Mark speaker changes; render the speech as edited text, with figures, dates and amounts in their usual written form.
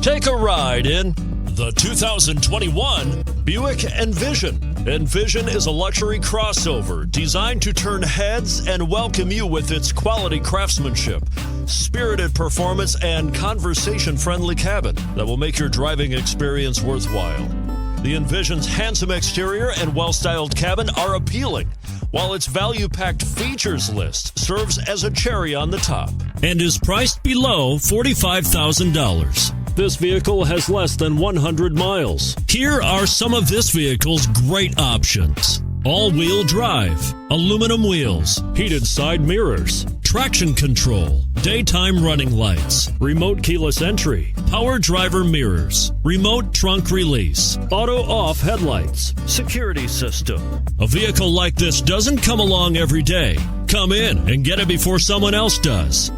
Speaker 1: Take a ride in the 2021 Buick Envision. Envision is a luxury crossover designed to turn heads and welcome you with its quality craftsmanship, spirited performance, and conversation-friendly cabin that will make your driving experience worthwhile. The Envision's handsome exterior and well-styled cabin are appealing, while its value-packed features list serves as a cherry on the top and is priced below $45,000. This vehicle has less than 100 miles. Here are some of this vehicle's great options: all-wheel drive, aluminum wheels, heated side mirrors, traction control, daytime running lights, remote keyless entry, power driver mirrors, remote trunk release, auto-off headlights, security system. A vehicle like this doesn't come along every day. Come in and get it before someone else does.